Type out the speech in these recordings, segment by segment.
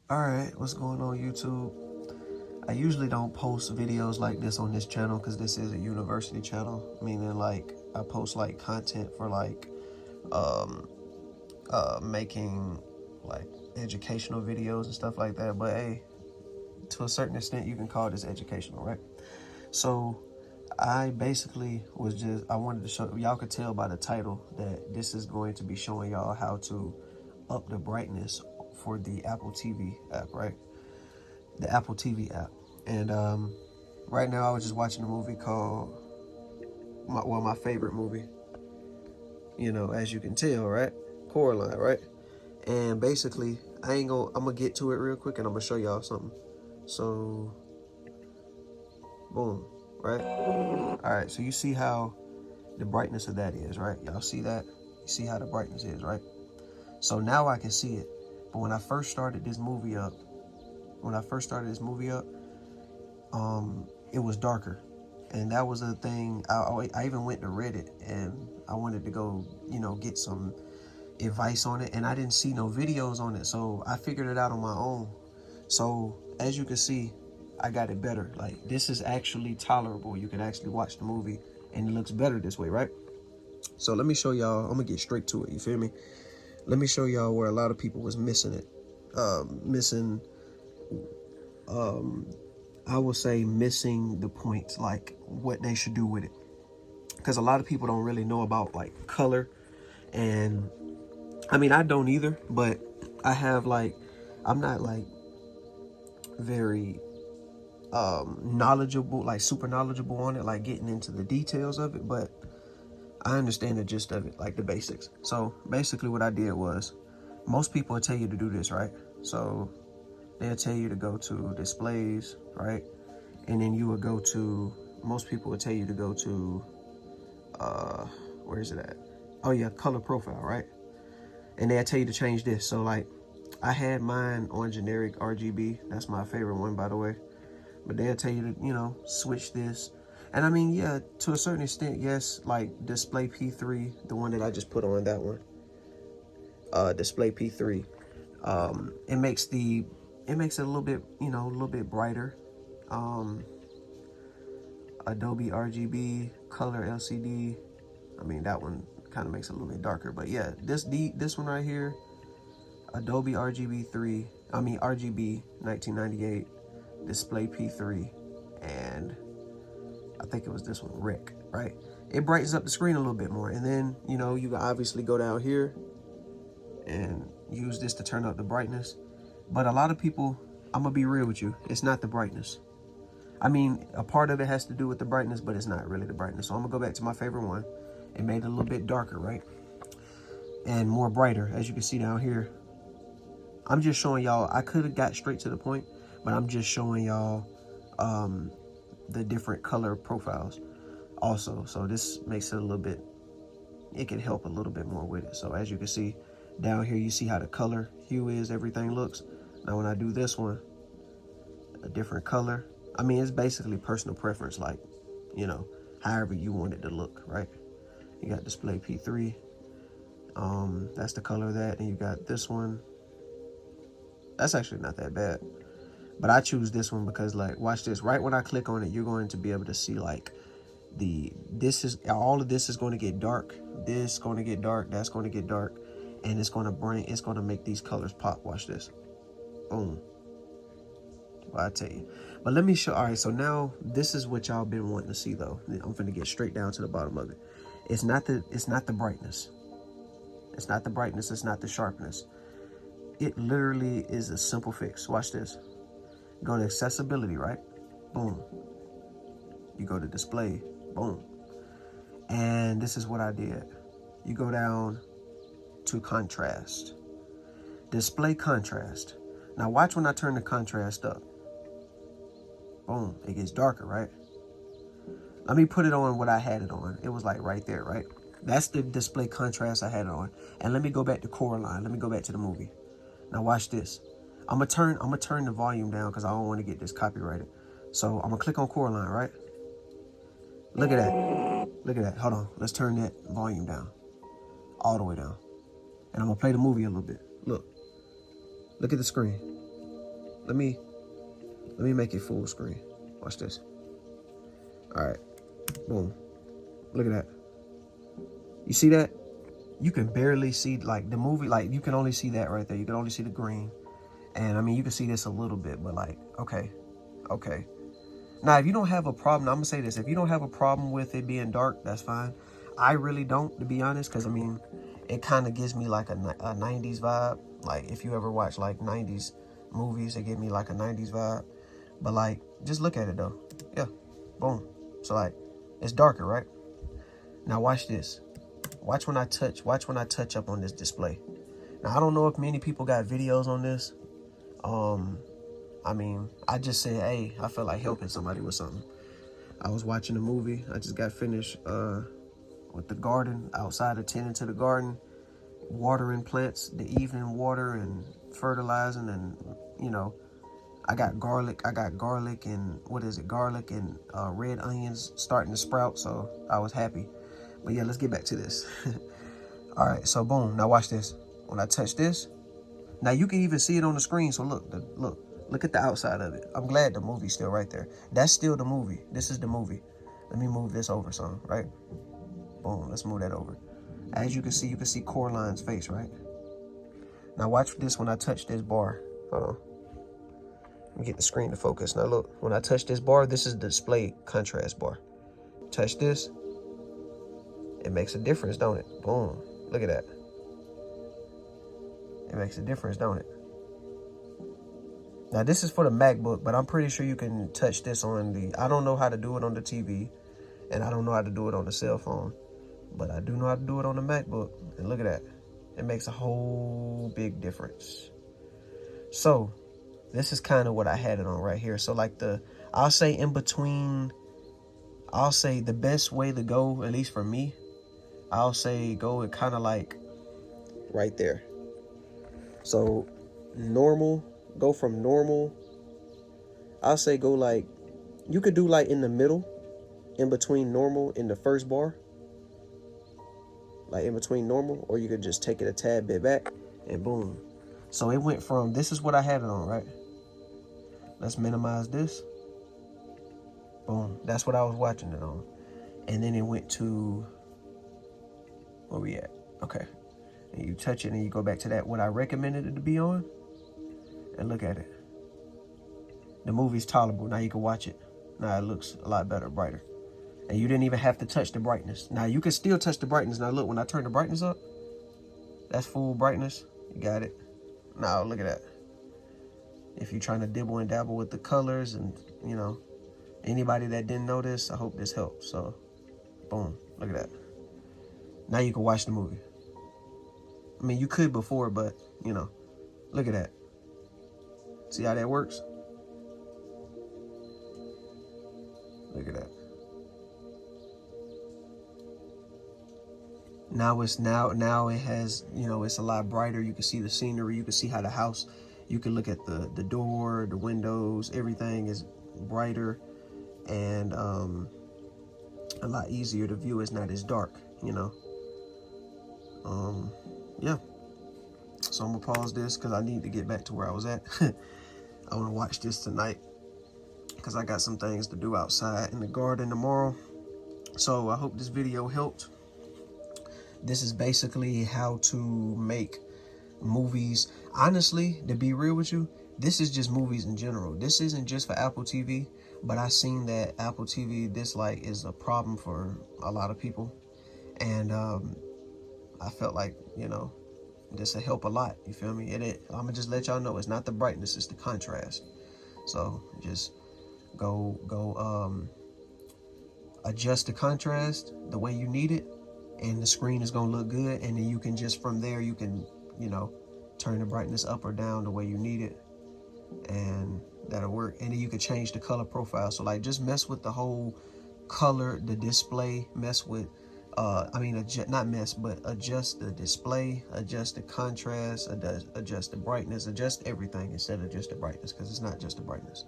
Alright, what's going on YouTube? I usually don't post videos like this on this channel because this is a university channel, meaning like I post like content for like um making like educational videos and stuff like that. But hey, to a certain extent you can call this educational, right? So I basically I wanted to show y'all, could tell by the title that this is going to be showing y'all how to up the brightness for the Apple TV app, right? The Apple TV app. And right now I was just watching a movie called my favorite movie, as you can tell, right? Coraline, right? And basically I'm gonna get to it real quick and I'm gonna show y'all something. So boom, right? All right, so you see how the brightness of that is, right? Y'all see that? You see how the brightness is, right? So now I can see it. But when I first started this movie up, it was darker. And that was a thing. I even went to Reddit and I wanted to go, get some advice on it. And I didn't see no videos on it. So I figured it out on my own. So as you can see, I got it better. Like, this is actually tolerable. You can actually watch the movie and it looks better this way, right? So let me show y'all. I'm gonna get straight to it. You feel me? Let me show y'all where a lot of people was missing it. I will say missing the point, like what they should do with it. Because a lot of people don't really know about like color. And I mean, I don't either, but I have like, I'm not like very knowledgeable, like super knowledgeable on it, like getting into the details of it, but I understand the gist of it, like the basics. So basically what I did was, most people will tell you to do this, right? So they'll tell you to go to displays, right? And then you would go to, most people would tell you to go to, where is it at? Oh yeah, color profile, right? And they'll tell you to change this. So like, I had mine on generic RGB. That's my favorite one, by the way. But they'll tell you to, switch this. And I mean, yeah, to a certain extent, yes, like display P3, the one that I just put on, that one, display P3, it makes it a little bit, a little bit brighter. Adobe RGB, color LCD, I mean, that one kind of makes it a little bit darker. But yeah, this one right here, Adobe RGB 1998, display P3, and I think it was this one, Rick, right? It brightens up the screen a little bit more. And then, you can obviously go down here and use this to turn up the brightness. But a lot of people, I'm gonna be real with you, it's not the brightness. I mean, a part of it has to do with the brightness, but it's not really the brightness. So I'm gonna go back to my favorite one. It made it a little bit darker, right? And more brighter, as you can see down here. I'm just showing y'all, I could have got straight to the point, but I'm just showing y'all the different color profiles also. So this makes it a little bit, it can help a little bit more with it. So as you can see down here, you see how the color hue is, everything looks. Now when I do this one, a different color, I mean, it's basically personal preference, like, however you want it to look, right? You got display P3, that's the color of that. And you got this one, that's actually not that bad, but I choose this one because, like, watch this, right when I click on it, you're going to be able to see like all of this is going to get dark, this is going to get dark, that's going to get dark, and it's going to make these colors pop. Watch this, boom. Well, I tell you. But let me show. All right, so now this is what y'all been wanting to see, though. I'm finna get straight down to the bottom of it. It's not the brightness. It's not the brightness. It's not the sharpness. It literally is a simple fix. Watch this. Go to accessibility, right? Boom. You go to display. Boom. And this is what I did. You go down to contrast. Display contrast. Now watch when I turn the contrast up. Boom, it gets darker, right? Let me put it on what I had it on. It was like right there, right? That's the display contrast I had it on. And let me go back to Coraline. Let me go back to the movie. Now watch this. I'm gonna turn the volume down because I don't want to get this copyrighted. So I'm gonna click on Coraline, right? Look at that. Look at that. Hold on. Let's turn that volume down. All the way down. And I'm gonna play the movie a little bit. Look. Look at the screen. let me make it full screen. Watch this. All right, boom. Look at that. You see that? You can barely see like the movie. Like you can only see that right there. You can only see the green. And I mean, you can see this a little bit, but like, okay. Now, if you don't have a problem, I'm gonna say this. If you don't have a problem with it being dark, that's fine. I really don't, to be honest, because I mean, it kind of gives me like a 90s vibe. Like if you ever watch like 90s movies, they give me like a 90s vibe. But like, just look at it though. Yeah, boom. So like, it's darker, right? Now watch this. Watch when I touch up on this display. Now I don't know if many people got videos on this. I mean, I just said, hey, I felt like helping somebody with something. I was watching a movie. I just got finished with the garden, outside attending to the garden, watering plants, the evening water and fertilizing, and you know, I got garlic and garlic and red onions starting to sprout, so I was happy. But yeah, let's get back to this. All right, so boom, now watch this. When I touch this, now you can even see it on the screen, so look at the outside of it. I'm glad the movie's still right there. That's still the movie. This is the movie. Let me move this over some, right? Boom, let's move that over. As you can see Coraline's face, right? Now watch this when I touch this bar. Hold on. Let me get the screen to focus. Now look, when I touch this bar, this is the display contrast bar. Touch this, it makes a difference, don't it? Boom, look at that. It makes a difference, don't it? Now this is for the MacBook, but I'm pretty sure you can touch this on the, I don't know how to do it on the TV, and I don't know how to do it on the cell phone, but I do know how to do it on the MacBook. And look at that. It makes a whole big difference. So this is kind of what I had it on right here. So like I'll say in between, I'll say the best way to go, at least for me, I'll say go it kind of like right there. So normal, go from normal. I'll say go like, you could do like in the middle, in between normal in the first bar. Like in between normal, or you could just take it a tad bit back and boom. So it went from, this is what I had it on, right? Let's minimize this. Boom, that's what I was watching it on. And then it went to, where we at? Okay. And you touch it and you go back to that, what I recommended it to be on. And look at it. The movie's tolerable. Now you can watch it. Now it looks a lot better, brighter. And you didn't even have to touch the brightness. Now you can still touch the brightness. Now look, when I turn the brightness up, that's full brightness. You got it. Now look at that. If you're trying to dibble and dabble with the colors, and you know, anybody that didn't know this, I hope this helps. So boom, look at that. Now you can watch the movie. I mean, you could before, but you know, look at that. See how that works? Look at that. Now it has, you know, it's a lot brighter. You can see the scenery. You can see how the house, you can look at the door, the windows, everything is brighter and a lot easier to view. It's not as dark, you know. Yeah. So I'm gonna pause this because I need to get back to where I was at. I want to watch this tonight because I got some things to do outside in the garden tomorrow. So I hope this video helped. This is basically how to make movies. Honestly, to be real with you, this is just movies in general. This isn't just for Apple TV, but I seen that Apple TV dislike is a problem for a lot of people. And I felt like, you know, this will help a lot. You feel me? I'm gonna just let y'all know it's not the brightness, it's the contrast. So just go adjust the contrast the way you need it, and the screen is gonna look good. And then you can just, from there, you can, you know, turn the brightness up or down the way you need it, and that'll work. And then you can change the color profile. So like, just mess with the whole color, the display, mess with not mess, but adjust the display, adjust the contrast, adjust the brightness, adjust everything instead of just the brightness, because it's not just the brightness.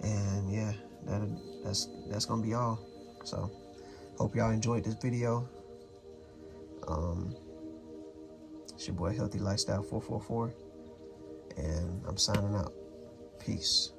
And yeah, that's gonna be all. So hope y'all enjoyed this video. It's your boy Healthy Lifestyle 444, and I'm signing out. Peace.